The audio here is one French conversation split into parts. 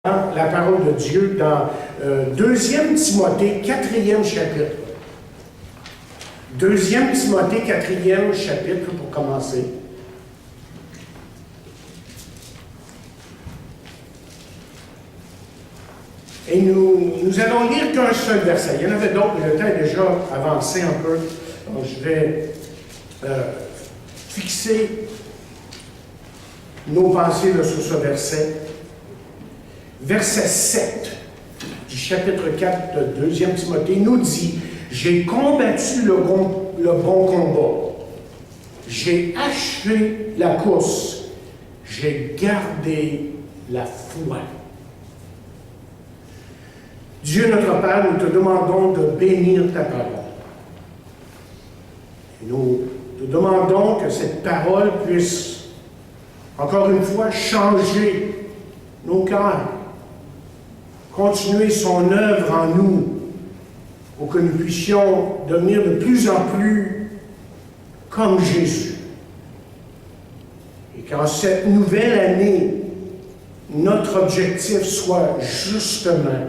La parole de Dieu dans 2 Timothée, 4e chapitre. 2 Timothée, 4e chapitre, pour commencer. Et nous allons lire qu'un seul verset. Il y en avait d'autres, mais le temps est déjà avancé un peu. Donc je vais fixer nos pensées sur ce verset. Verset 7 du chapitre 4 de 2 Timothée nous dit « J'ai combattu le bon combat, j'ai achevé la course, j'ai gardé la foi. » Dieu notre Père, nous te demandons de bénir ta parole. Et nous te demandons que cette parole puisse, encore une fois, changer nos cœurs, continuer son œuvre en nous, pour que nous puissions devenir de plus en plus comme Jésus. Et qu'en cette nouvelle année, notre objectif soit justement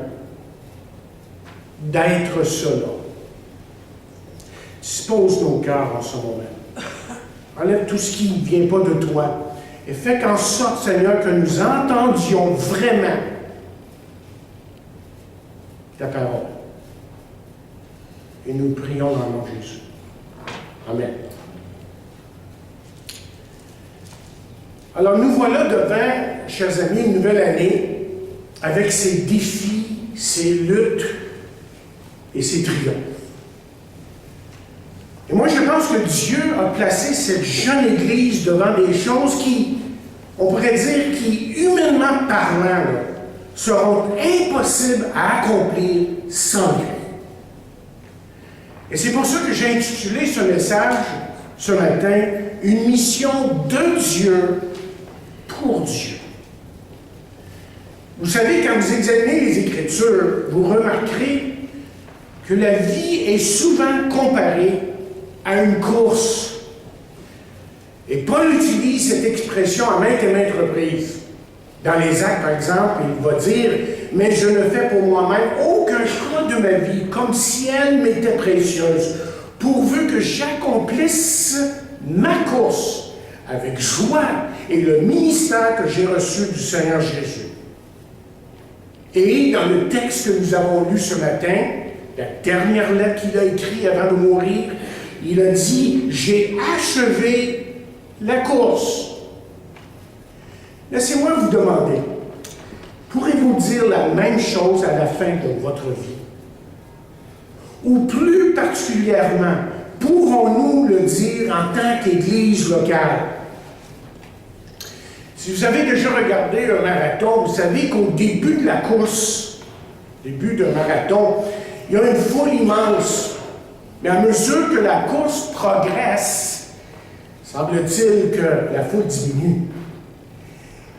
d'être cela. Dispose nos cœurs en ce moment. Enlève tout ce qui ne vient pas de toi. Et fais qu'en sorte, Seigneur, que nous entendions vraiment ta parole. Et nous prions dans le nom de Jésus. Amen. Alors nous voilà devant, chers amis, une nouvelle année avec ses défis, ses luttes et ses triomphes. Et moi, je pense que Dieu a placé cette jeune Église devant des choses qui, on pourrait dire, qui, humainement parlant, seront impossibles à accomplir sans lui. Et c'est pour ça que j'ai intitulé ce message, ce matin, « Une mission de Dieu pour Dieu ». Vous savez, quand vous examinez les Écritures, vous remarquerez que la vie est souvent comparée à une course. Et Paul utilise cette expression à maintes et maintes reprises. Dans les Actes, par exemple, il va dire « Mais je ne fais pour moi-même aucun choix de ma vie, comme si elle m'était précieuse, pourvu que j'accomplisse ma course avec joie et le ministère que j'ai reçu du Seigneur Jésus. » Et dans le texte que nous avons lu ce matin, la dernière lettre qu'il a écrite avant de mourir, il a dit « J'ai achevé la course. » Laissez-moi vous demander, pourrez-vous dire la même chose à la fin de votre vie? Ou plus particulièrement, pourrons-nous le dire en tant qu'Église locale? Si vous avez déjà regardé un marathon, vous savez qu'au début de la course, début d'un marathon, il y a une foule immense. Mais à mesure que la course progresse, semble-t-il que la foule diminue.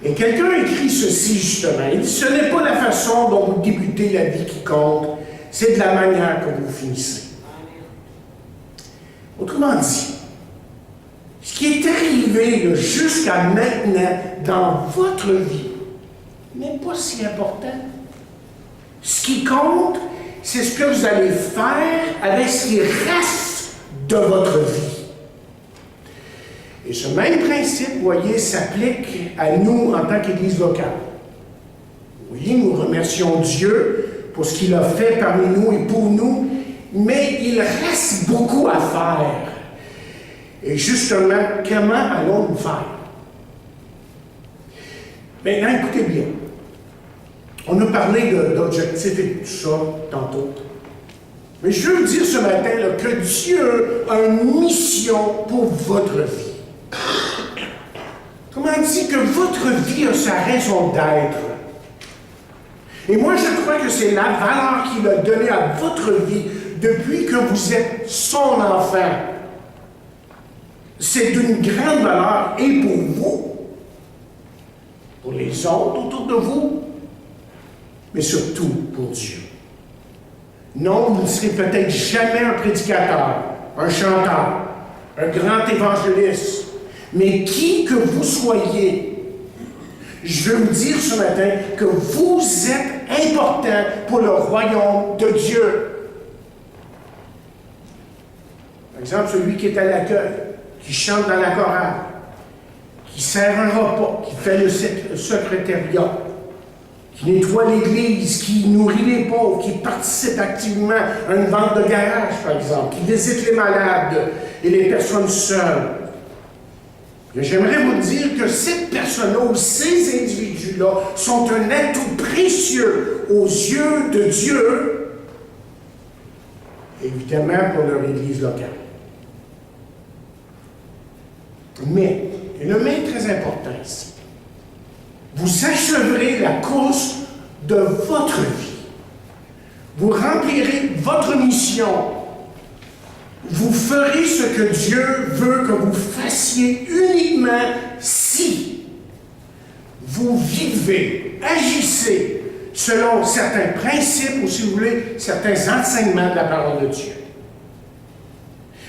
Et quelqu'un écrit ceci justement, il dit « Ce n'est pas la façon dont vous débutez la vie qui compte, c'est de la manière que vous finissez. » Autrement dit, ce qui est arrivé jusqu'à maintenant dans votre vie n'est pas si important. Ce qui compte, c'est ce que vous allez faire avec ce qui reste de votre vie. Et ce même principe, vous voyez, s'applique à nous en tant qu'Église locale. Oui, nous remercions Dieu pour ce qu'il a fait parmi nous et pour nous, mais il reste beaucoup à faire. Et justement, comment allons-nous faire? Maintenant, écoutez bien. On a parlé d'objectifs et tout ça tantôt. Mais je veux vous dire ce matin là, que Dieu a une mission pour votre vie. Comment dit que votre vie a sa raison d'être? Et moi, je crois que c'est la valeur qu'il a donnée à votre vie depuis que vous êtes son enfant. C'est d'une grande valeur et pour vous, pour les autres autour de vous, mais surtout pour Dieu. Non, vous ne serez peut-être jamais un prédicateur, un chanteur, un grand évangéliste, mais qui que vous soyez, Je veux vous dire ce matin que vous êtes important pour le royaume de Dieu. Par exemple, celui qui est à l'accueil, qui chante dans la chorale, qui sert un repas, qui fait le secrétariat, qui nettoie l'église, qui nourrit les pauvres, qui participe activement à une vente de garage, par exemple, qui visite les malades et les personnes seules. Et j'aimerais vous dire que ces personnes-là ou ces individus-là sont un atout précieux aux yeux de Dieu, évidemment pour leur église locale. Mais, et le mais est très important ici, vous acheverez la course de votre vie. Vous remplirez votre mission. Vous ferez ce que Dieu veut que vous fassiez uniquement si vous vivez, agissez selon certains principes ou, si vous voulez, certains enseignements de la parole de Dieu.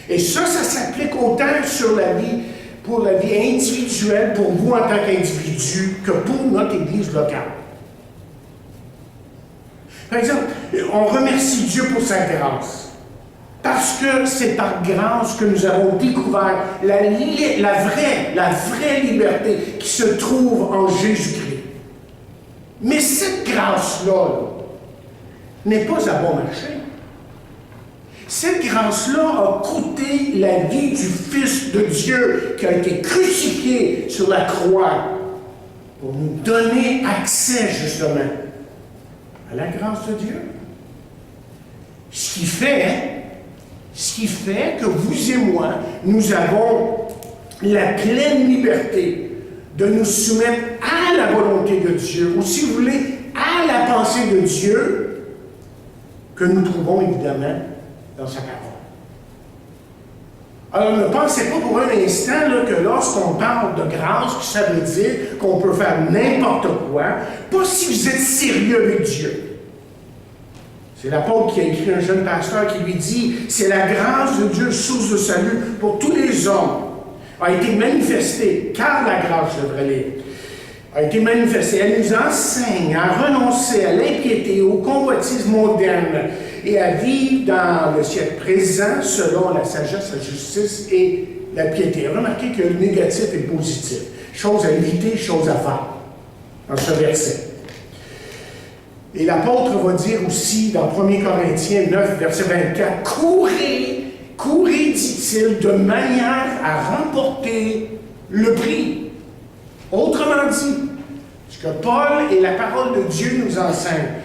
Et ça s'applique autant sur la vie, pour la vie individuelle, pour vous en tant qu'individu, que pour notre Église locale. Par exemple, on remercie Dieu pour sa grâce. Parce que c'est par grâce que nous avons découvert la vraie liberté qui se trouve en Jésus-Christ. Mais cette grâce-là n'est pas à bon marché. Cette grâce-là a coûté la vie du Fils de Dieu qui a été crucifié sur la croix pour nous donner accès justement à la grâce de Dieu. Ce qui fait que vous et moi, nous avons la pleine liberté de nous soumettre à la volonté de Dieu, ou si vous voulez, à la pensée de Dieu, que nous trouvons évidemment dans sa parole. Alors ne pensez pas pour un instant là, que lorsqu'on parle de grâce, que ça veut dire qu'on peut faire n'importe quoi, pas si vous êtes sérieux avec Dieu. C'est l'apôtre qui a écrit un jeune pasteur qui lui dit « C'est la grâce de Dieu, source de salut pour tous les hommes, a été manifestée, car la grâce, je devrais lire, a été manifestée. Elle nous enseigne à renoncer à l'impiété, aux convoitises mondaines et à vivre dans le siècle présent selon la sagesse, la justice et la piété. » Remarquez que le négatif et le positif. Chose à éviter, chose à faire dans ce verset. Et l'apôtre va dire aussi dans 1 Corinthiens 9, verset 24, « Courez, dit-il, de manière à remporter le prix. » Autrement dit, ce que Paul et la parole de Dieu nous enseignent,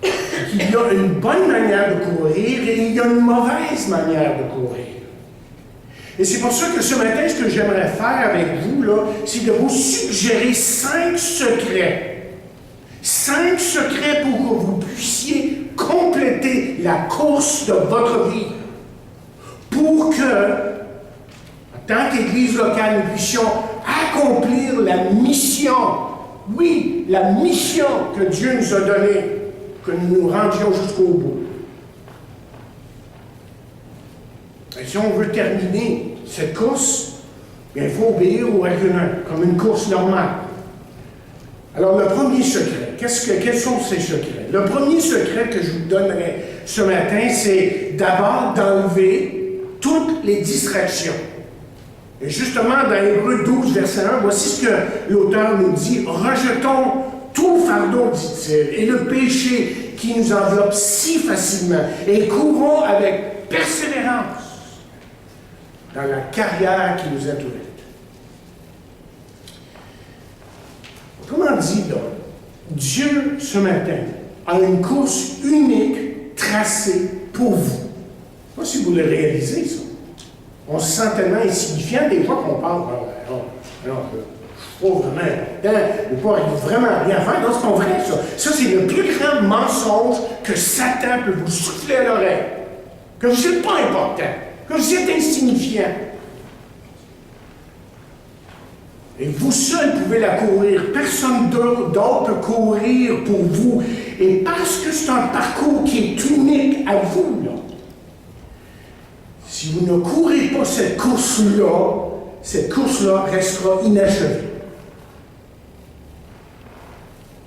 qu'il y a une bonne manière de courir et il y a une mauvaise manière de courir. Et c'est pour ça que ce matin, ce que j'aimerais faire avec vous, là, c'est de vous suggérer 5 secrets. 5 secrets pour que vous puissiez compléter la course de votre vie. Pour que, en tant qu'Église locale, nous puissions accomplir la mission. Oui, la mission que Dieu nous a donnée, que nous nous rendions jusqu'au bout. Et si on veut terminer cette course, bien, il faut obéir au règlement, comme une course normale. Alors, le premier secret, quels sont ces secrets? Le premier secret que je vous donnerai ce matin, c'est d'abord d'enlever toutes les distractions. Et justement, dans Hébreux 12, verset 1, voici ce que l'auteur nous dit. « Rejetons tout fardeau, dit-il, et le péché qui nous enveloppe si facilement, et courons avec persévérance dans la carrière qui nous est ouverte. » Autrement dit, là, Dieu, ce matin, a une course unique tracée pour vous. Je ne sais pas si vous le réalisez, ça. On se sent tellement insignifiant des fois qu'on parle, je ne suis pas vraiment important, je ne peux pas vraiment rien faire. Non, c'est pas vrai, ça. Ça, c'est le plus grand mensonge que Satan peut vous souffler à l'oreille. Que vous n'êtes pas important, que vous êtes insignifiant. Et vous seul pouvez la courir. Personne d'autre peut courir pour vous. Et parce que c'est un parcours qui est unique à vous, là, si vous ne courez pas cette course-là restera inachevée.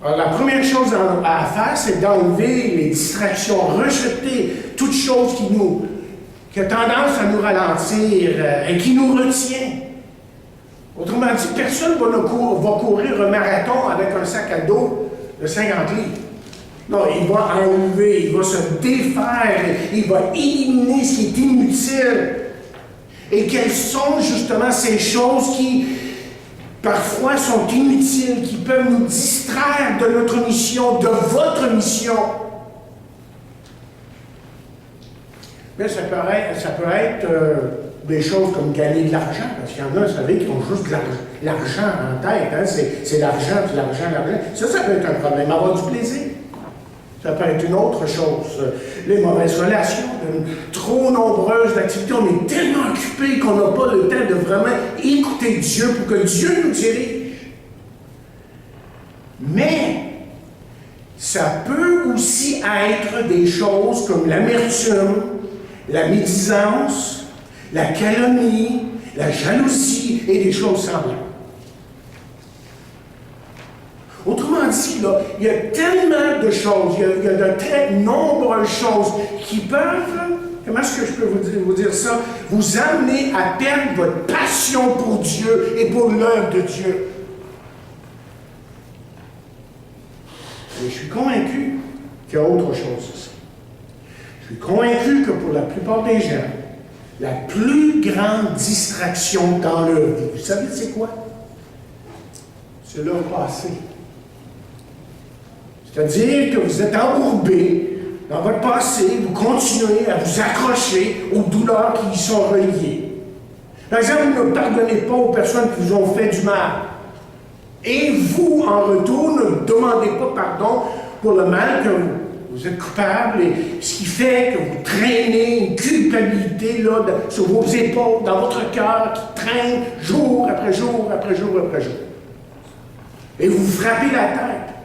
Alors, la première chose à faire, c'est d'enlever les distractions, rejeter toute chose qui a tendance à nous ralentir et qui nous retient. Autrement dit, personne ne va courir un marathon avec un sac à dos de 50 livres. Non, il va enlever, il va se défaire, il va éliminer ce qui est inutile. Et quelles sont justement ces choses qui, parfois, sont inutiles, qui peuvent nous distraire de notre mission, de votre mission? Mais ça peut être des choses comme gagner de l'argent, parce qu'il y en a, vous savez, qui ont juste de l'argent en tête. Hein? C'est l'argent, puis l'argent, l'argent. Ça peut être un problème. Avoir du plaisir. Ça peut être une autre chose. Les mauvaises relations, trop nombreuses d'activités. On est tellement occupés qu'on n'a pas le temps de vraiment écouter Dieu pour que Dieu nous dirige. Mais ça peut aussi être des choses comme l'amertume, la médisance, la calomnie, la jalousie et des choses semblables. Autrement dit, là, il y a tellement de choses, il y a de très nombreuses choses qui peuvent, comment est-ce que je peux vous dire ça, vous amener à perdre votre passion pour Dieu et pour l'œuvre de Dieu. Et je suis convaincu qu'il y a autre chose aussi. Je suis convaincu que pour la plupart des gens, la plus grande distraction dans leur vie, vous savez c'est quoi? C'est leur passé. C'est-à-dire que vous êtes embourbé dans votre passé, vous continuez à vous accrocher aux douleurs qui y sont reliées. Par exemple, vous ne pardonnez pas aux personnes qui vous ont fait du mal. Et vous, en retour, ne demandez pas pardon pour le mal que vous êtes coupable, et ce qui fait que vous traînez une culpabilité là, sur vos épaules, dans votre cœur, qui traîne jour après jour, après jour, après jour. Et vous vous frappez la tête.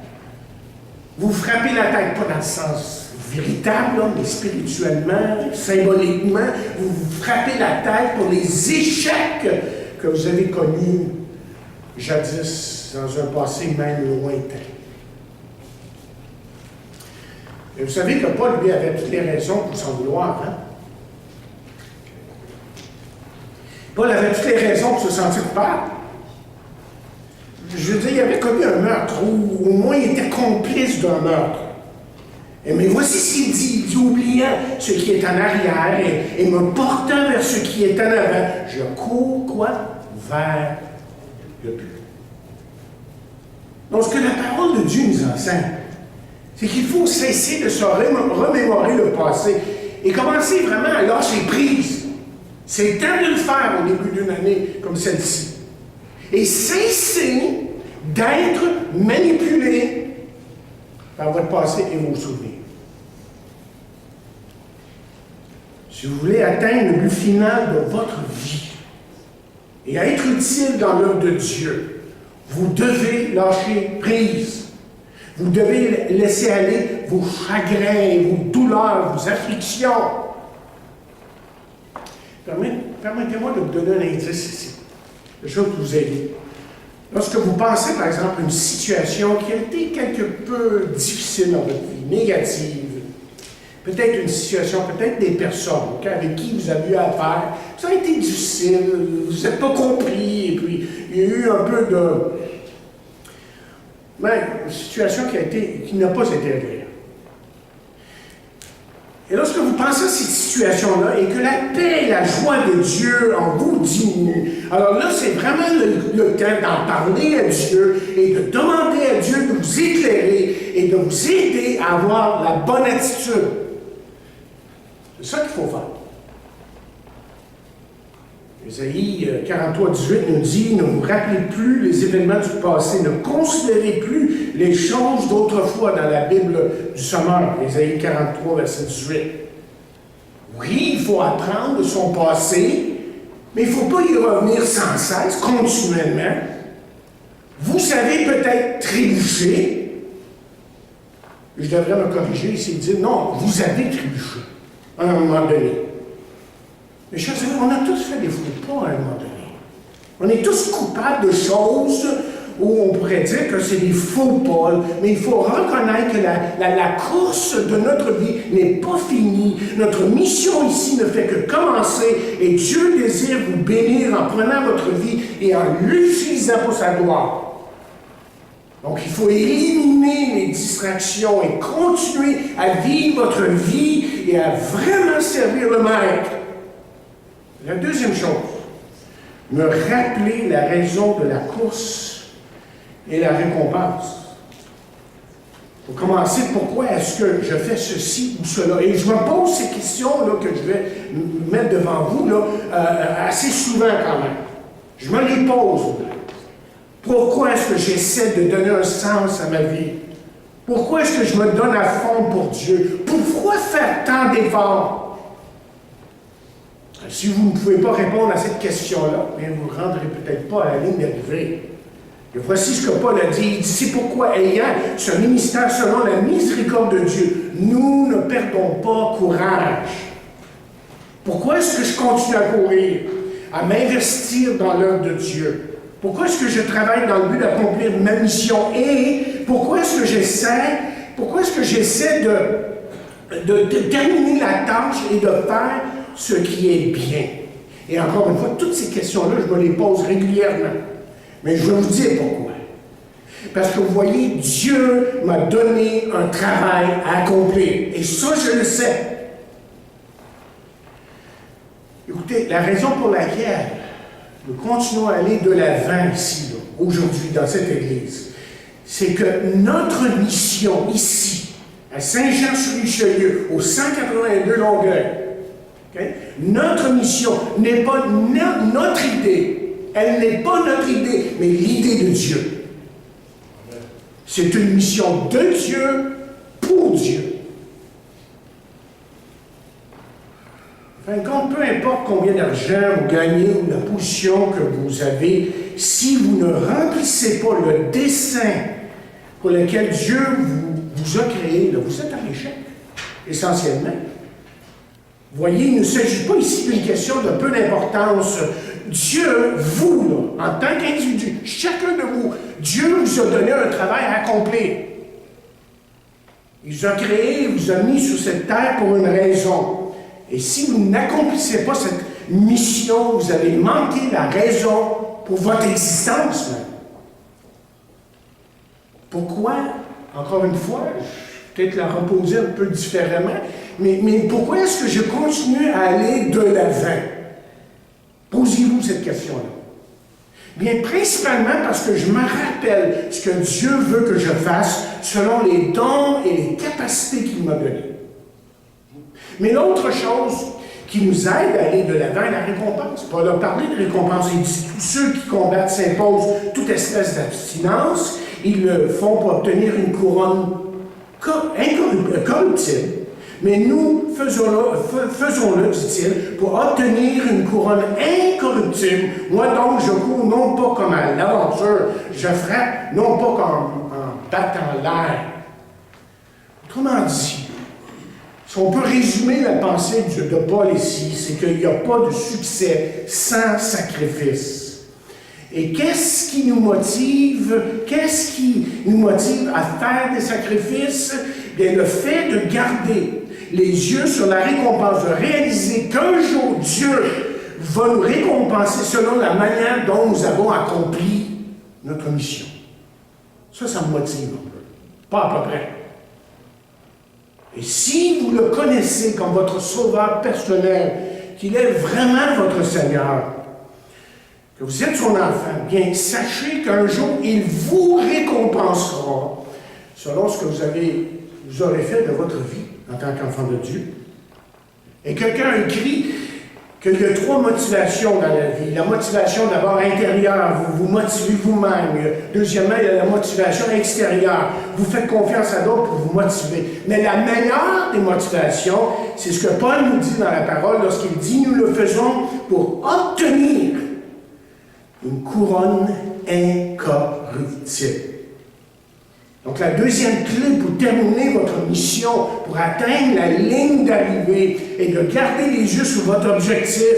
Vous frappez la tête, pas dans le sens véritable, là, mais spirituellement, symboliquement, vous vous frappez la tête pour les échecs que vous avez connus jadis, dans un passé même lointain. Et vous savez que Paul, lui, avait toutes les raisons pour s'en vouloir. Hein? Paul avait toutes les raisons pour se sentir coupable. Je veux dire, il avait commis un meurtre, ou au moins il était complice d'un meurtre. Mais voici ce qu'il dit, oubliant ce qui est en arrière et me portant vers ce qui est en avant, je cours quoi? Vers le but. Donc, ce que la parole de Dieu nous enseigne, c'est qu'il faut cesser de se remémorer le passé et commencer vraiment à lâcher prise. C'est temps de le faire au début d'une année comme celle-ci. Et cesser d'être manipulé par votre passé et vos souvenirs. Si vous voulez atteindre le but final de votre vie et être utile dans l'œuvre de Dieu, vous devez lâcher prise. Vous devez laisser aller vos chagrins, vos douleurs, vos afflictions. Permettez-moi de vous donner un indice ici. Quelque chose que vous aidez. Lorsque vous pensez, par exemple, à une situation qui a été quelque peu difficile dans votre vie, négative, peut-être une situation, peut-être des personnes avec qui vous avez eu affaire, ça a été difficile, vous n'êtes pas compris, et puis il y a eu un peu de... une situation qui n'a pas été agréable. Et lorsque vous pensez à cette situation-là et que la paix et la joie de Dieu en vous diminuent, alors là, c'est vraiment le temps d'en parler à Dieu et de demander à Dieu de vous éclairer et de vous aider à avoir la bonne attitude. C'est ça qu'il faut faire. Ésaïe 43, 18 nous dit « Ne vous rappelez plus les événements du passé, ne considérez plus les choses d'autrefois » dans la Bible du Sommeur, Ésaïe 43, verset 18. Oui, il faut apprendre de son passé, mais il ne faut pas y revenir sans cesse, continuellement. Vous savez peut-être trébucher. Je devrais me corriger ici et dire « Non, vous avez trébuché à un moment donné. » Mais chers amis, on a tous fait des faux pas à un moment donné. On est tous coupables de choses où on pourrait dire que c'est des faux Paul, mais il faut reconnaître que la course de notre vie n'est pas finie. Notre mission ici ne fait que commencer et Dieu désire vous bénir en prenant votre vie et en l'utilisant pour sa gloire. Donc, il faut éliminer les distractions et continuer à vivre votre vie et à vraiment servir le Maître. La deuxième chose, me rappeler la raison de la course et la récompense. Pour commencer, pourquoi est-ce que je fais ceci ou cela? Et je me pose ces questions-là que je vais mettre devant vous là, assez souvent quand même. Je me les pose. Pourquoi est-ce que j'essaie de donner un sens à ma vie? Pourquoi est-ce que je me donne à fond pour Dieu? Pourquoi faire tant d'efforts? Si vous ne pouvez pas répondre à cette question-là, bien, vous ne rendrez peut-être pas à la ligne d'arrivée. Et voici ce que Paul a dit. Il dit, c'est pourquoi, ayant ce ministère selon la miséricorde de Dieu, nous ne perdons pas courage. Pourquoi est-ce que je continue à courir, à m'investir dans l'œuvre de Dieu? Pourquoi est-ce que je travaille dans le but d'accomplir ma mission? Et pourquoi est-ce que j'essaie de terminer la tâche et de faire ce qui est bien? Et encore une fois, toutes ces questions-là, je me les pose régulièrement. Mais je vais vous dire pourquoi. Parce que vous voyez, Dieu m'a donné un travail à accomplir. Et ça, je le sais. Écoutez, la raison pour laquelle nous continuons à aller de l'avant ici, là, aujourd'hui, dans cette église, c'est que notre mission ici, à Saint-Jean-sur-Richelieu, au 182 Longueuil, okay, notre mission n'est pas notre idée. Elle n'est pas notre idée, mais l'idée de Dieu. C'est une mission de Dieu pour Dieu. En fin de compte, peu importe combien d'argent vous gagnez ou la position que vous avez, si vous ne remplissez pas le dessein pour lequel Dieu vous a créé, là, vous êtes à l'échec, essentiellement. Vous voyez, il ne s'agit pas ici d'une question de peu d'importance. Dieu, vous, là, en tant qu'individu, chacun de vous, Dieu vous a donné un travail à accomplir. Il vous a créé, il vous a mis sur cette terre pour une raison. Et si vous n'accomplissez pas cette mission, vous allez manquer la raison pour votre existence. Même. Pourquoi? Encore une fois, je vais peut-être la reposer un peu différemment, mais pourquoi est-ce que je continue à aller de l'avant? Posez-vous cette question-là. Bien, principalement parce que je me rappelle ce que Dieu veut que je fasse selon les dons et les capacités qu'il m'a données. Mais l'autre chose qui nous aide à aller de l'avant est la récompense. Paul a parlé de récompense. Il dit tous ceux qui combattent s'imposent toute espèce d'abstinence. Ils le font pour obtenir une couronne incorruptible. Mais nous faisons-le, dit-il, pour obtenir une couronne incorruptible. Moi donc, je cours non pas comme à l'aventure, je frappe non pas comme en battant l'air. Autrement dit, si on peut résumer la pensée de Paul ici, c'est qu'il n'y a pas de succès sans sacrifice. Et qu'est-ce qui nous motive? Qu'est-ce qui nous motive à faire des sacrifices? Bien, le fait de garder les yeux sur la récompense, de réaliser qu'un jour Dieu va nous récompenser selon la manière dont nous avons accompli notre mission. Ça me motive un peu. Pas à peu près. Et si vous le connaissez comme votre sauveur personnel, qu'il est vraiment votre Seigneur, que vous êtes son enfant, bien, sachez qu'un jour, il vous récompensera selon ce que vous aurez fait de votre vie en tant qu'enfant de Dieu. Et quelqu'un a écrit qu'il y a 3 motivations dans la vie. La motivation d'abord intérieure, vous vous motivez vous-même. Deuxièmement, il y a la motivation extérieure. Vous faites confiance à d'autres pour vous motiver. Mais la meilleure des motivations, c'est ce que Paul nous dit dans la parole lorsqu'il dit « Nous le faisons pour obtenir une couronne incorruptible. » Donc, la deuxième clé pour terminer votre mission, pour atteindre la ligne d'arrivée, est de garder les yeux sur votre objectif.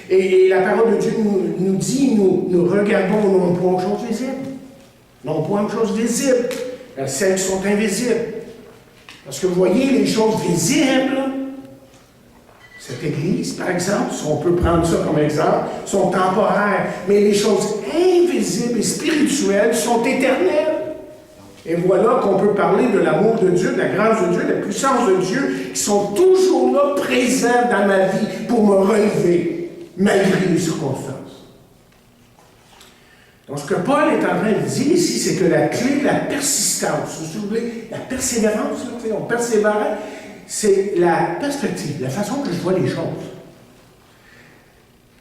Et la parole de Dieu nous dit, nous regardons non pas aux choses visibles, Non pas aux choses visibles, mais celles qui sont invisibles. Parce que vous voyez, les choses visibles, cette Église, par exemple, si on peut prendre ça comme exemple, sont temporaires, mais les choses invisibles et spirituelles sont éternelles. Et voilà qu'on peut parler de l'amour de Dieu, de la grâce de Dieu, de la puissance de Dieu, qui sont toujours là, présents dans ma vie pour me relever, malgré les circonstances. Donc, ce que Paul est en train de dire ici, c'est que la clé, la persistance, vous vous souvenez, la persévérance, là, on persévère, c'est la perspective, la façon que je vois les choses.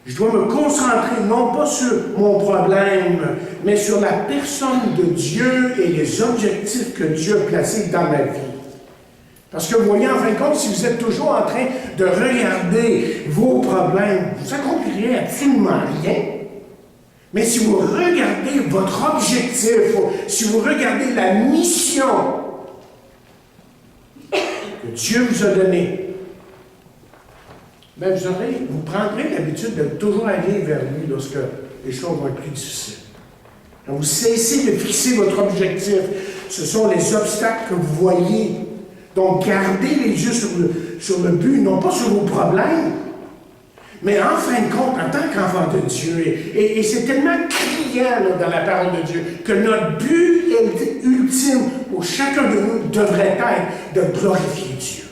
Je dois me concentrer non pas sur mon problème, mais sur la personne de Dieu et les objectifs que Dieu a placés dans ma vie. Parce que vous voyez, en fin de compte, si vous êtes toujours en train de regarder vos problèmes, vous n'accomplirez absolument rien. Mais si vous regardez votre objectif, si vous regardez la mission que Dieu vous a donnée, bien, vous prendrez l'habitude de toujours aller vers lui lorsque les choses vont être plus difficiles. Quand vous cessez de fixer votre objectif, ce sont les obstacles que vous voyez. Donc, gardez les yeux sur le but, non pas sur vos problèmes, mais en fin de compte, en tant qu'enfant de Dieu, et c'est tellement criant là, dans la parole de Dieu, que notre but ultime pour chacun de nous devrait être de glorifier Dieu.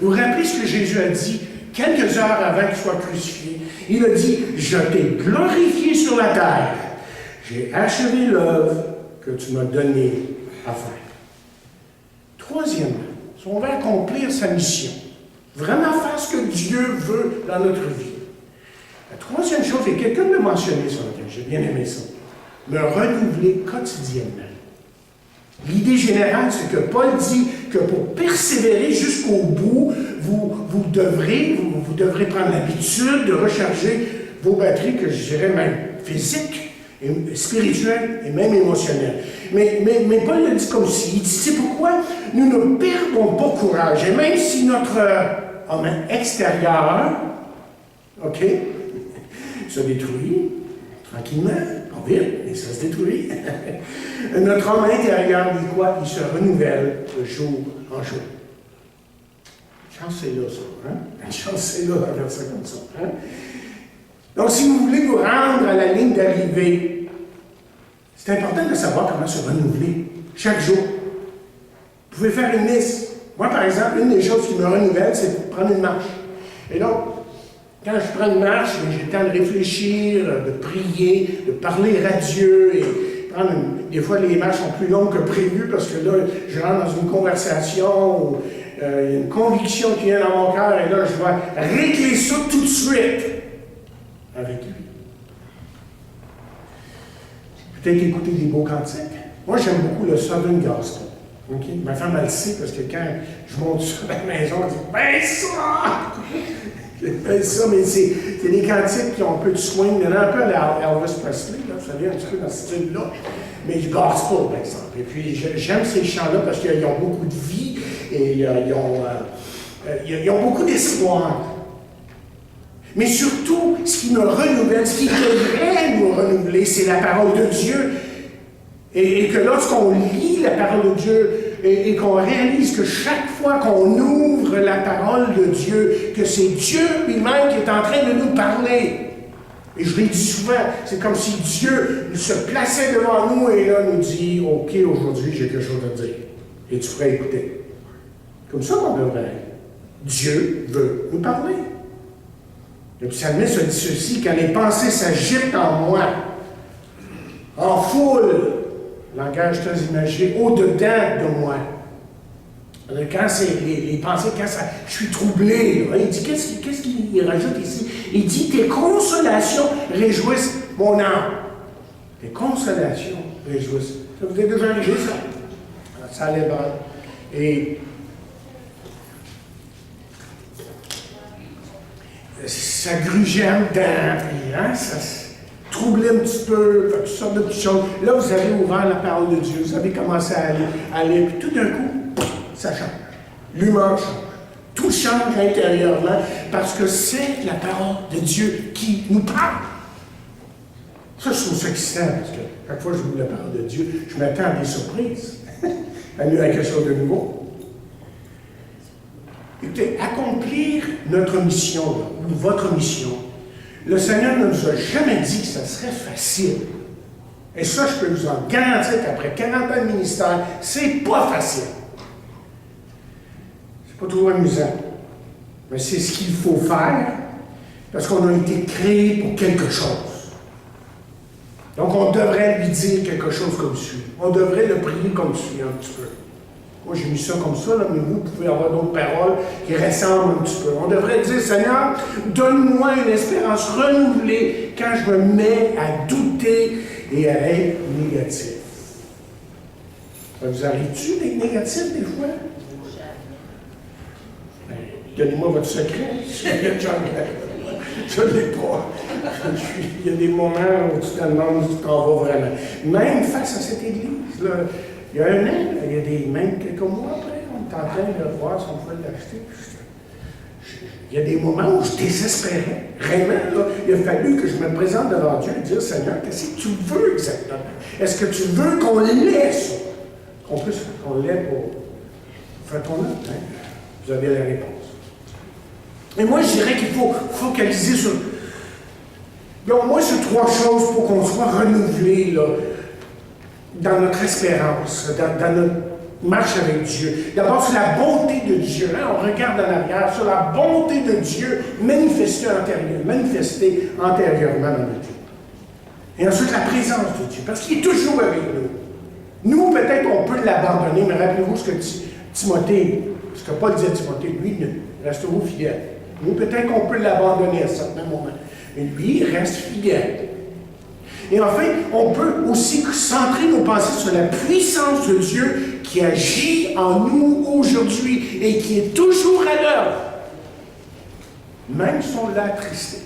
Vous vous rappelez ce que Jésus a dit quelques heures avant qu'il soit crucifié? Il a dit, « Je t'ai glorifié sur la terre. J'ai achevé l'œuvre que tu m'as donnée à faire. » Troisièmement, si on veut accomplir sa mission, vraiment faire ce que Dieu veut dans notre vie. La troisième chose, et quelqu'un l'a mentionné sur laquelle j'ai bien aimé ça, me renouveler quotidiennement. L'idée générale, c'est que Paul dit que pour persévérer jusqu'au bout, vous devrez prendre l'habitude de recharger vos batteries, que je dirais même physiques, et spirituelles et même émotionnelles. Mais Paul le dit comme ci, il dit, c'est pourquoi nous ne perdons pas courage. Et même si notre homme extérieur, OK, se détruit, tranquillement, pas vite, mais ça se détruit. Notre homme intérieur, dit quoi? Il se renouvelle de jour en jour. La chance, c'est là, ça. Hein? La chance, c'est là, à faire ça comme ça. Hein? Donc, si vous voulez vous rendre à la ligne d'arrivée, c'est important de savoir comment se renouveler chaque jour. Vous pouvez faire une liste. Moi, par exemple, une des choses qui me renouvelle, c'est de prendre une marche. Et donc, quand je prends une marche, j'ai le temps de réfléchir, de prier, de parler à Dieu. Et prendre des fois, les marches sont plus longues que prévu parce que là, je rentre dans une conversation ou il y a une conviction qui vient dans mon cœur et là, je dois régler ça tout de suite avec lui. Peut-être écouter des beaux cantiques. Moi, j'aime beaucoup le Southern Gospel. Okay? Ma femme, elle le sait parce que quand je monte sur la maison, elle dit « Ben ça! » Ben ça, mais c'est des cantiques qui ont un peu de swing. Il y en a un peu à Elvis Presley, là, vous savez, un petit peu dans ce style-là. Mais du gospel, par exemple. Et puis, j'aime ces chants-là parce qu'ils ont beaucoup de vie et ils ont beaucoup d'espoir. Mais surtout, ce qui me renouvelle, ce qui devrait nous renouveler, c'est la parole de Dieu. Et que lorsqu'on lit la parole de Dieu et qu'on réalise que chaque fois qu'on ouvre la parole de Dieu, que c'est Dieu lui-même qui est en train de nous parler. Et je l'ai dit souvent, c'est comme si Dieu se plaçait devant nous et là nous dit « Ok, aujourd'hui j'ai quelque chose à te dire. Et tu pourrais écouter. » Comme ça qu'on devrait être. Dieu veut nous parler. Le psalmiste a dit ceci, quand les pensées s'agitent en moi, en foule, langage très imagé, au-dedans de moi. Quand c'est les pensées, quand ça, je suis troublé, là, il dit, qu'est-ce qu'il rajoute ici? Il dit, tes consolations réjouissent mon âme. Tes consolations réjouissent. Ça vous est déjà arrivé, ça? Ça allait bien. Et ça grugeait en dedans, puis, hein, ça troublait un petit peu, toutes sortes de petites choses. Là, vous avez ouvert la parole de Dieu, vous avez commencé à aller, puis tout d'un coup, ça change. L'humeur change. Tout change intérieurement parce que c'est la parole de Dieu qui nous parle. Ça, je trouve ça excitant parce que Chaque fois que je vous la parole de Dieu, je m'attends à des surprises, à quelque chose de nouveau. Écoutez, accomplir notre mission, là, ou votre mission, le Seigneur ne nous a jamais dit que ça serait facile. Et ça, je peux vous en garantir qu'après 40 ans de ministère, c'est pas facile. C'est pas toujours amusant. Mais c'est ce qu'il faut faire, parce qu'on a été créé pour quelque chose. Donc, on devrait lui dire quelque chose comme suit. On devrait le prier comme suit un petit peu. Moi, j'ai mis ça comme ça, là, mais vous pouvez avoir d'autres paroles qui ressemblent un petit peu. On devrait dire, Seigneur, donne-moi une espérance renouvelée quand je me mets à douter et à être négatif. Ça vous arrive-tu d'être négatif des fois? Ben, donnez-moi votre secret. Je ne l'ai pas. Il y a des moments où tu te demandes où tu t'en vas vraiment. Même face à cette église, là, il y a un an, il y a des, même quelques mois après, on est en train de voir si on pouvait l'acheter. Il y a des moments où je désespérais. Vraiment, là, il a fallu que je me présente devant Dieu et dire, Seigneur, qu'est-ce que tu veux exactement? Est-ce que tu veux qu'on l'ait, ça? Qu'on l'ait pour faire ton œuvre? Hein? Vous avez la réponse. Et moi, je dirais qu'il faut focaliser sur... Donc, moi, c'est trois choses pour qu'on soit renouvelé, là, dans notre espérance, dans notre marche avec Dieu. D'abord, c'est la bonté de Dieu. Hein? On regarde en arrière sur la bonté de Dieu manifestée antérieurement dans notre vie. Et ensuite, la présence de Dieu, parce qu'il est toujours avec nous. Nous, peut-être, on peut l'abandonner, mais rappelez-vous ce que Timothée, ce que Paul dit à Timothée, lui, restez-vous fidèle. Nous, peut-être qu'on peut l'abandonner à certains moments, mais lui, il reste fidèle. Et enfin, on peut aussi centrer nos pensées sur la puissance de Dieu qui agit en nous aujourd'hui et qui est toujours à l'œuvre. Même si on l'a attristé.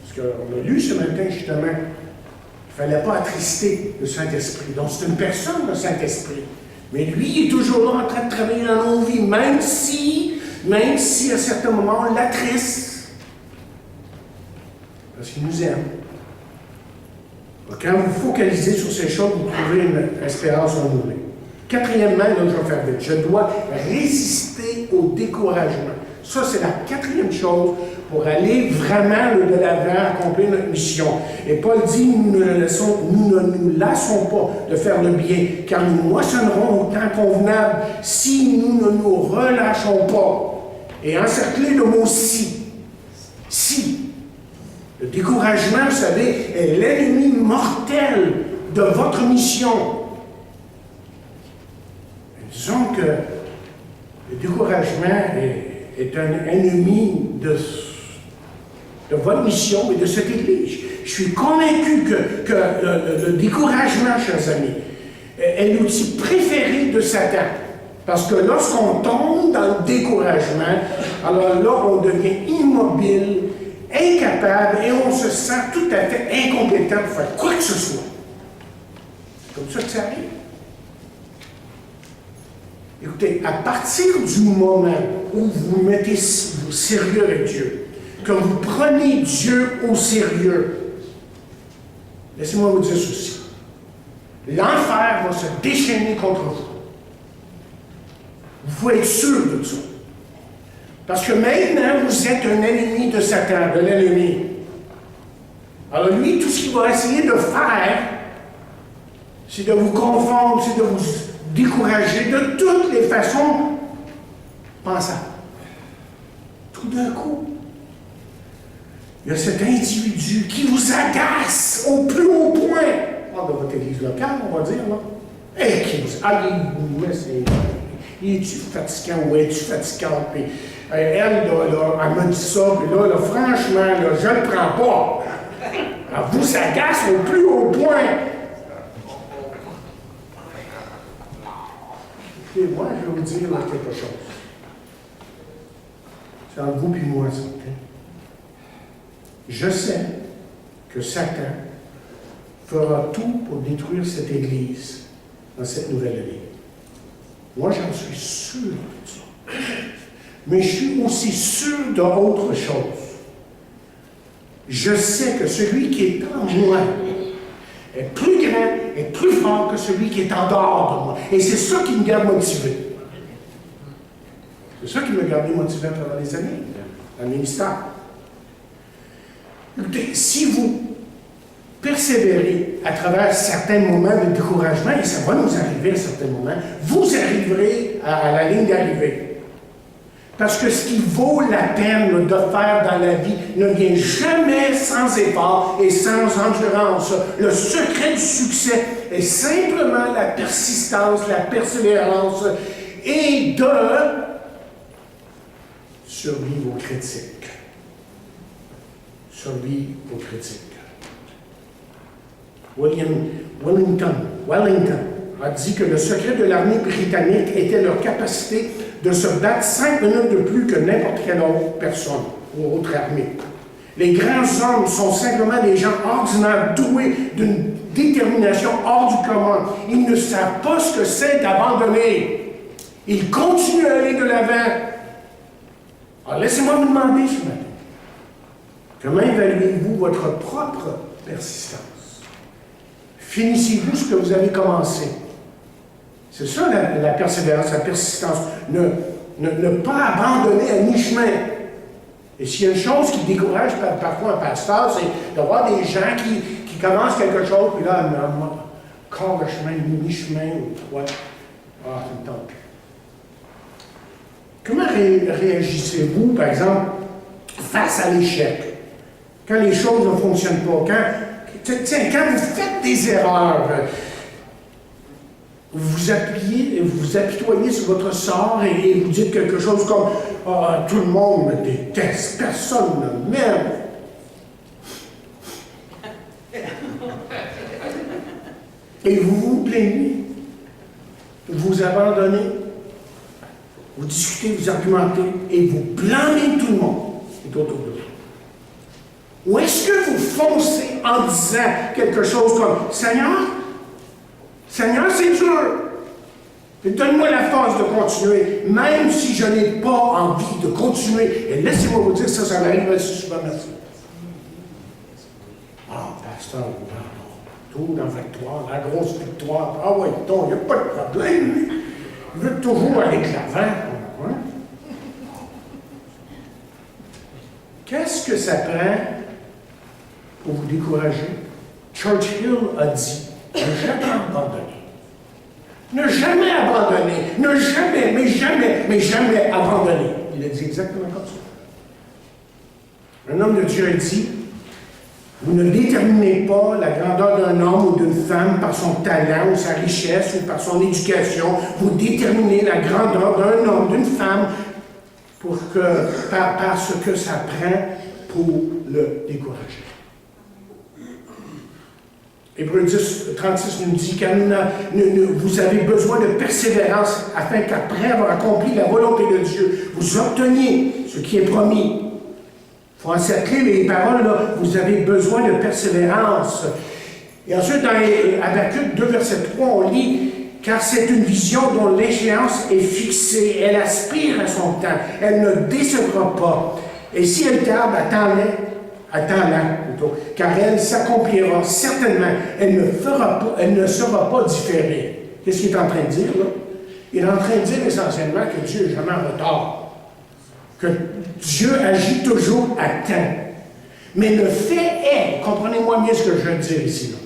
Parce qu'on a lu ce matin, justement, qu'il ne fallait pas attrister le Saint-Esprit. Donc, c'est une personne, le Saint-Esprit. Mais lui, il est toujours là en train de travailler dans nos vies, même si à certains moments, on l'attriste. Parce qu'il nous aime. Quand vous focalisez sur ces choses, vous trouvez une espérance renouvelée. Quatrièmement, là, je vais faire vite. Je dois résister au découragement. Ça, c'est la quatrième chose pour aller vraiment de l'avant, accomplir notre mission. Et Paul dit, nous ne nous lassons pas de faire le bien, car nous moissonnerons au temps convenable si nous ne nous relâchons pas. Et encercler le mot « si ». Si. Le découragement, vous savez, est l'ennemi mortel de votre mission. Et disons que le découragement est un ennemi de votre mission et de cette Église. Je suis convaincu que le découragement, chers amis, est l'outil préféré de Satan. Parce que lorsqu'on tombe dans le découragement, alors là, on devient immobile, incapable, et on se sent tout à fait incompétent pour faire quoi que ce soit. C'est comme ça que ça arrive. Écoutez, à partir du moment où vous vous mettez sérieux avec Dieu, que vous prenez Dieu au sérieux, laissez-moi vous dire ceci. L'enfer va se déchaîner contre vous. Vous pouvez être sûr de ça. Parce que maintenant, vous êtes un ennemi de Satan, de l'ennemi. Alors lui, tout ce qu'il va essayer de faire, c'est de vous confondre, c'est de vous décourager de toutes les façons pensables. Tout d'un coup, il y a cet individu qui vous agace au plus haut point. Dans votre église locale, on va dire, là. Et qui vous... il est-tu fatigant ou es-tu fatigante? Puis, elle m'a dit ça, puis là, franchement, là, je ne le prends pas. Elle vous agace au plus haut point. Et moi, je vais vous dire quelque chose. C'est entre vous et moi, ça. Okay? Je sais que Satan fera tout pour détruire cette Église dans cette nouvelle année. Moi, j'en suis sûr de ça. Mais je suis aussi sûr d'autre chose. Je sais que celui qui est en moi est plus grand est plus fort que celui qui est en dehors de moi. Et c'est ça qui me garde motivé. C'est ça qui m'a gardé motivé à travers les années, dans le ministère. Écoutez, si vous persévérez à travers certains moments de découragement, et ça va nous arriver à certains moments, vous arriverez à la ligne d'arrivée. Parce que ce qui vaut la peine de faire dans la vie ne vient jamais sans effort et sans endurance. Le secret du succès est simplement la persistance, la persévérance et de survivre aux critiques. Survivre aux critiques. Wellington a dit que le secret de l'armée britannique était leur capacité de se battre 5 minutes de plus que n'importe quelle autre personne ou autre armée. Les grands hommes sont simplement des gens ordinaires, doués d'une détermination hors du commun. Ils ne savent pas ce que c'est d'abandonner. Ils continuent à aller de l'avant. Alors laissez-moi vous demander ce matin, comment évaluez-vous votre propre persistance? Finissez-vous ce que vous avez commencé? C'est ça la persévérance, la persistance. Ne pas abandonner à mi-chemin. Et s'il y a une chose qui décourage parfois un pasteur, c'est de voir des gens qui commencent quelque chose, puis là, encore le chemin, mi-chemin, ou quoi. Ah, c'est le temps. Comment réagissez-vous, par exemple, face à l'échec? Quand les choses ne fonctionnent pas, quand vous faites des erreurs, vous apitoyez sur votre sort et vous dites quelque chose comme « Ah, tout le monde me déteste, personne ne m'aime. » Et vous vous plaignez, vous abandonnez, vous discutez, vous argumentez et vous blâmez tout le monde qui est autour de vous. Ou est-ce que vous foncez en disant quelque chose comme « Seigneur, c'est dur. Donne-moi la force de continuer, même si je n'ai pas envie de continuer. » Et laissez-moi vous dire, ça m'arrive assez souvent, merci. Ah, pasteur, tout dans la victoire, la grosse victoire. Ah oui, donc, il n'y a pas de problème. Il veut toujours aller de l'avant. Hein? Qu'est-ce que ça prend pour vous décourager? Churchill a dit, ne jamais abandonner. Ne jamais abandonner. Ne jamais, mais jamais abandonner. Il a dit exactement comme ça. Un homme de Dieu a dit, vous ne déterminez pas la grandeur d'un homme ou d'une femme par son talent ou sa richesse ou par son éducation. Vous déterminez la grandeur d'un homme, d'une femme, par ce que ça prend pour le décourager. Hébreux 10, 36 nous dit car vous avez besoin de persévérance afin qu'après avoir accompli la volonté de Dieu, vous obteniez ce qui est promis. Il faut encercler les paroles, là, vous avez besoin de persévérance. Et ensuite, dans Habakkuk 2, verset 3, on lit car c'est une vision dont l'échéance est fixée, elle aspire à son temps, elle ne décevra pas. Et si elle tarde, attends-la plutôt, car elle s'accomplira certainement, elle ne sera pas différée. Qu'est-ce qu'il est en train de dire, là? Il est en train de dire essentiellement que Dieu n'est jamais en retard, que Dieu agit toujours à temps. Mais le fait est, comprenez-moi bien ce que je veux dire ici, là,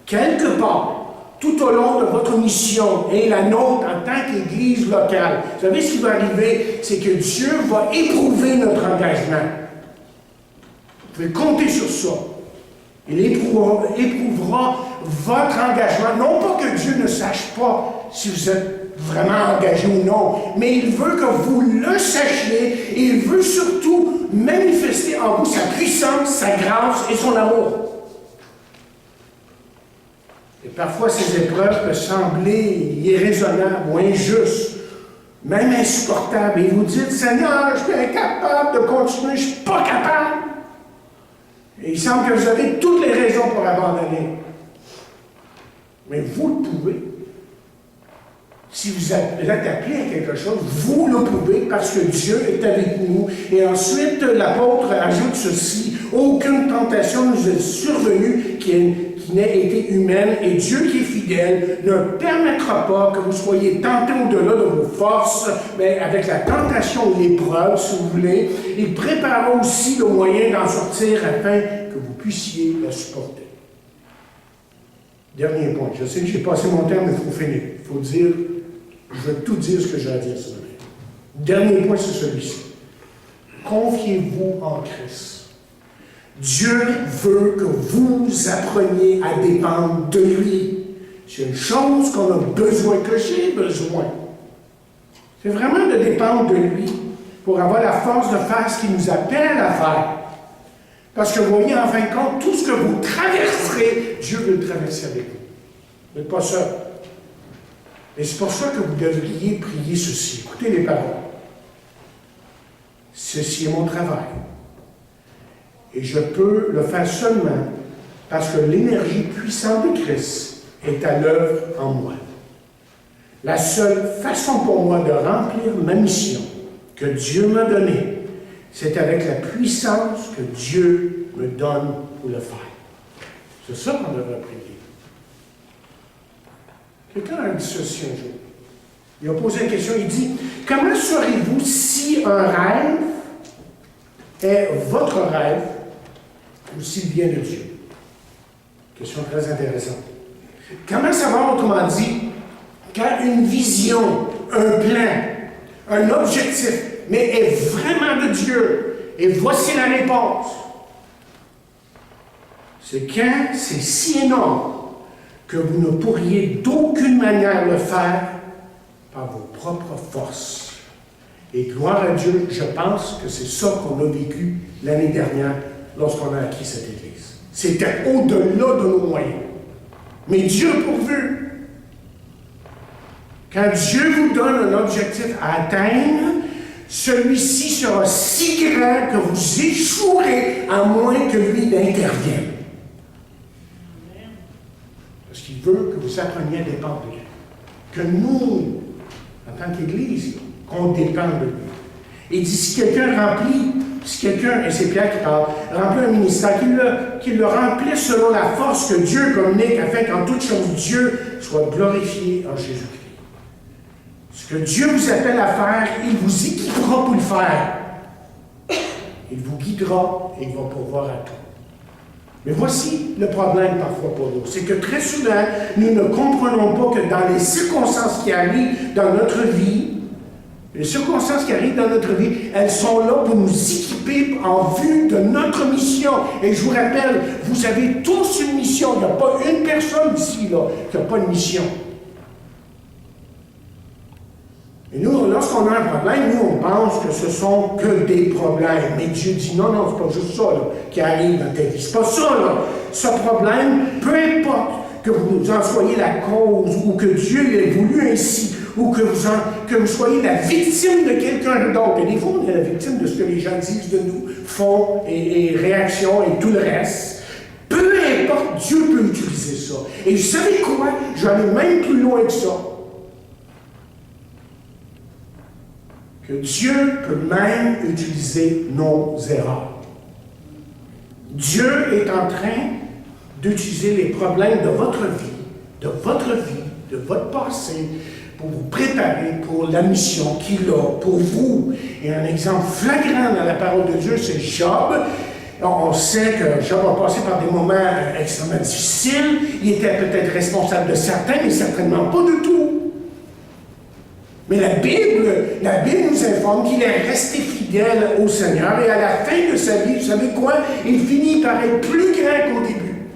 quelque part, tout au long de votre mission et la nôtre en tant qu'Église locale, vous savez ce qui va arriver, c'est que Dieu va éprouver notre engagement. Vous pouvez compter sur ça. Il éprouvera votre engagement. Non pas que Dieu ne sache pas si vous êtes vraiment engagé ou non, mais il veut que vous le sachiez et il veut surtout manifester en vous sa puissance, sa grâce et son amour. Et parfois, ces épreuves peuvent sembler irraisonnables ou injustes, même insupportables. Et vous dites, Seigneur, je suis incapable de continuer, je ne suis pas capable. Et il semble que vous avez toutes les raisons pour abandonner. Mais vous le pouvez. Si vous êtes appelé à quelque chose, vous le pouvez parce que Dieu est avec nous. Et ensuite, l'apôtre ajoute ceci, aucune tentation nous est survenue qui qui n'a été humaine, et Dieu qui est fidèle ne permettra pas que vous soyez tentés au-delà de vos forces, mais avec la tentation ou l'épreuve, si vous voulez. Il préparera aussi le moyen d'en sortir afin que vous puissiez la supporter. Dernier point. Je sais que j'ai passé mon temps, mais il faut finir. Il faut dire, je vais tout dire ce que j'ai à dire ce matin. Dernier point, c'est celui-ci. Confiez-vous en Christ. Dieu veut que vous appreniez à dépendre de lui. C'est une chose qu'on a besoin, que j'ai besoin. C'est vraiment de dépendre de lui pour avoir la force de faire ce qu'il nous appelle à faire. Parce que vous voyez, en fin de compte, tout ce que vous traverserez, Dieu veut le traverser avec vous. Vous n'êtes pas seul. Et c'est pour ça que vous devriez prier ceci. Écoutez les paroles. Ceci est mon travail. Et je peux le faire seulement parce que l'énergie puissante de Christ est à l'œuvre en moi. La seule façon pour moi de remplir ma mission que Dieu m'a donnée, c'est avec la puissance que Dieu me donne pour le faire. C'est ça qu'on devrait prier. Quelqu'un a dit ceci un jour. Il a posé la question, il dit, comment saurez-vous si un rêve est votre rêve ou s'il vient de Dieu? Question très intéressante. Comment savoir, autrement dit, quand une vision, un plan, un objectif, mais est vraiment de Dieu? Et voici la réponse. C'est quand c'est si énorme que vous ne pourriez d'aucune manière le faire par vos propres forces. Et gloire à Dieu, je pense que c'est ça qu'on a vécu l'année dernière lorsqu'on a acquis cette Église. C'était au-delà de nos moyens. Mais Dieu pourvu. Quand Dieu vous donne un objectif à atteindre, celui-ci sera si grand que vous échouerez à moins que lui n'intervienne. Parce qu'il veut que vous appreniez à dépendre de lui. Que nous, en tant qu'Église, qu'on dépende de lui. Il dit, si quelqu'un remplit, et c'est Pierre qui parle, remplit un ministère, qu'il le remplisse selon la force que Dieu communique, afin qu'en toute chose Dieu soit glorifié en Jésus-Christ. Ce que Dieu vous appelle à faire, il vous équipera pour le faire. Il vous guidera et il va pourvoir à tout. Mais voici le problème parfois pour nous. C'est que très souvent, nous ne comprenons pas que dans les circonstances qui arrivent dans notre vie, elles sont là pour nous équiper en vue de notre mission. Et je vous rappelle, vous avez tous une mission. Il n'y a pas une personne ici là, qui n'a pas une mission. Et nous, lorsqu'on a un problème, nous, on pense que ce sont que des problèmes. Mais Dieu dit, non, c'est pas juste ça là, qui arrive dans ta vie. C'est pas ça, là. Ce problème, peu importe que vous en soyez la cause, ou que Dieu l'ait voulu ainsi, ou que vous soyez la victime de quelqu'un d'autre. Et des fois, on est la victime de ce que les gens disent de nous, font, et réactions, et tout le reste. Peu importe, Dieu peut utiliser ça. Et vous savez quoi? Je vais aller même plus loin que ça. Que Dieu peut même utiliser nos erreurs. Dieu est en train d'utiliser les problèmes de votre vie, de votre passé, pour vous préparer pour la mission qu'il a pour vous. Et un exemple flagrant dans la parole de Dieu, c'est Job. On sait que Job a passé par des moments extrêmement difficiles. Il était peut-être responsable de certains, mais certainement pas de tout. Mais la Bible nous informe qu'il est resté fidèle au Seigneur et à la fin de sa vie, vous savez quoi? Il finit par être plus grand qu'au début.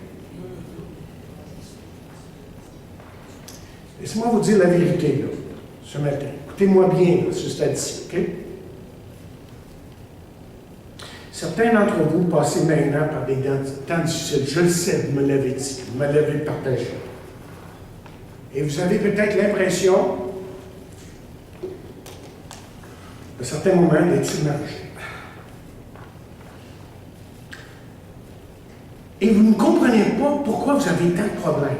Laissez-moi vous dire la vérité, là, ce matin. Écoutez-moi bien, là, ce stade-ci, OK? Certains d'entre vous passez maintenant par des temps difficiles. Je le sais, vous me l'avez dit, vous me l'avez partagé. Et vous avez peut-être l'impression, à certains moments, d'être submergé. Et vous ne comprenez pas pourquoi vous avez tant de problèmes.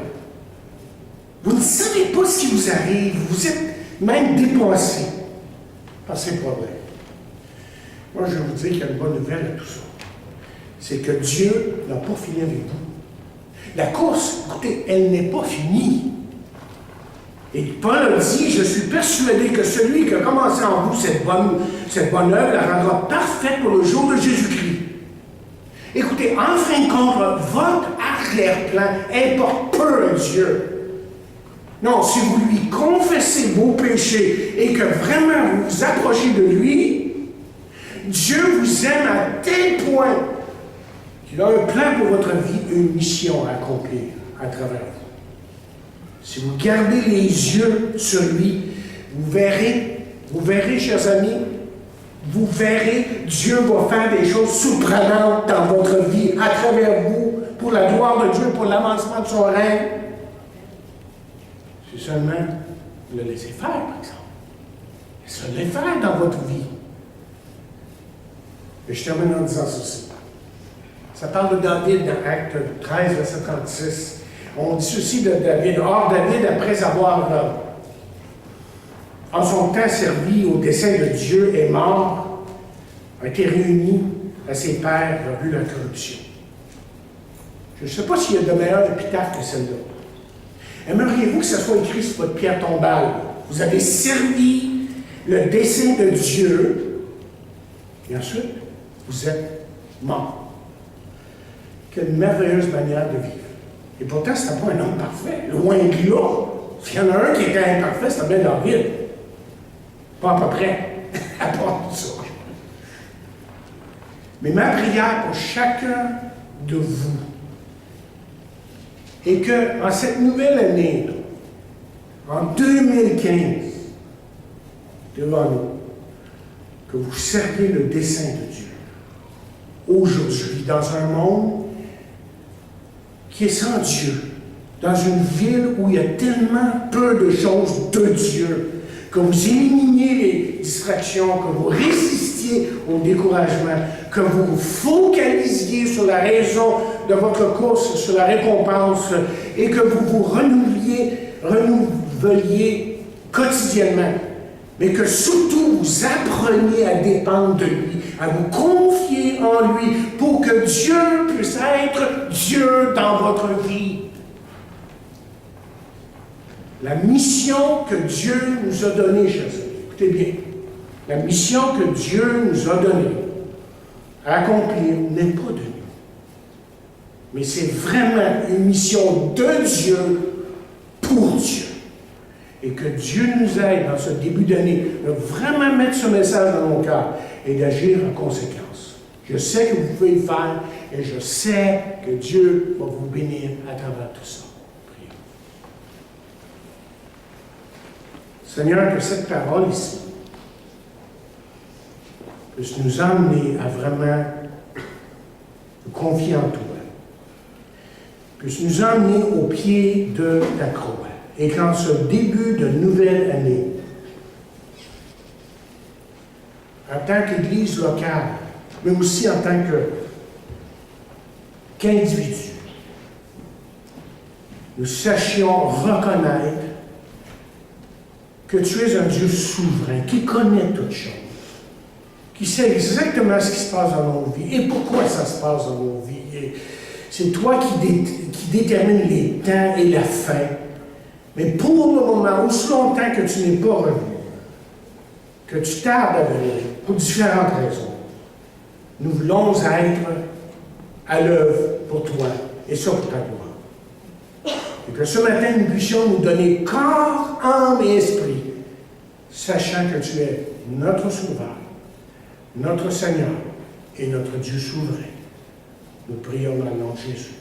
Vous ne savez pas ce qui vous arrive. Vous êtes même dépassé par ces problèmes. Moi, je vais vous dire qu'il y a une bonne nouvelle à tout ça. C'est que Dieu n'a pas fini avec vous. La course, écoutez, elle n'est pas finie. Et Paul a dit, je suis persuadé que celui qui a commencé en vous cette bonne œuvre la rendra parfaite pour le jour de Jésus-Christ. Écoutez, en fin de compte, votre arrière-plan importe peu à Dieu. Non, si vous lui confessez vos péchés et que vraiment vous vous approchez de lui, Dieu vous aime à tel point qu'il a un plan pour votre vie, une mission à accomplir à travers vous. Si vous gardez les yeux sur lui, vous verrez, chers amis, vous verrez, Dieu va faire des choses surprenantes dans votre vie, à travers vous, pour la gloire de Dieu, pour l'avancement de son règne. C'est seulement le laisser faire, par exemple. Laissez-le faire dans votre vie. Et je termine en disant ceci. Ça parle de David dans Acte 13, verset 36. On dit ceci de David. Or, David, après avoir en son temps servi au dessein de Dieu, est mort, a été réuni à ses pères, a vu la corruption. Je ne sais pas s'il y a de meilleure épitaphe que celle-là. Aimeriez-vous que ce soit écrit sur votre pierre tombale? Vous avez servi le dessein de Dieu, et ensuite, vous êtes mort. Quelle merveilleuse manière de vivre. Et pourtant, ce n'était pas un homme parfait. Loin de là. S'il y en a un qui était imparfait, c'était bien David. Pas à peu près. À part tout ça. Mais ma prière pour chacun de vous est que, en cette nouvelle année, en 2015, devant nous, que vous serviez le dessein de Dieu. Aujourd'hui, dans un monde qui est sans Dieu, dans une ville où il y a tellement peu de choses de Dieu, que vous éliminiez les distractions, que vous résistiez au découragement, que vous vous focalisiez sur la raison de votre course, sur la récompense, et que vous vous renouveliez quotidiennement, mais que surtout vous appreniez à dépendre de lui, à vous confier en lui, pour que Dieu puisse être Dieu dans votre vie. La mission que Dieu nous a donnée, chers amis, écoutez bien, la mission que Dieu nous a donnée à accomplir n'est pas de nous. Mais c'est vraiment une mission de Dieu pour Dieu. Et que Dieu nous aide dans ce début d'année de vraiment mettre ce message dans nos cœurs et d'agir en conséquence. Je sais que vous pouvez le faire et je sais que Dieu va vous bénir à travers tout ça. Prions. Seigneur, que cette parole ici puisse nous emmener à vraiment nous confier en toi, puisse nous emmener au pied de la croix. Et qu'en ce début de nouvelle année, en tant qu'Église locale, mais aussi en tant qu'individu, nous sachions reconnaître que tu es un Dieu souverain, qui connaît toutes choses, qui sait exactement ce qui se passe dans nos vies et pourquoi ça se passe dans nos vies. Et c'est toi qui détermines les temps et la fin. Mais pour le moment, aussi longtemps que tu n'es pas revenu, que tu tardes à venir, pour différentes raisons, nous voulons être à l'œuvre pour toi, et ça pour ta gloire. Et que ce matin, nous puissions nous donner corps, âme et esprit, sachant que tu es notre Sauveur, notre Seigneur et notre Dieu souverain. Nous prions dans le nom de Jésus.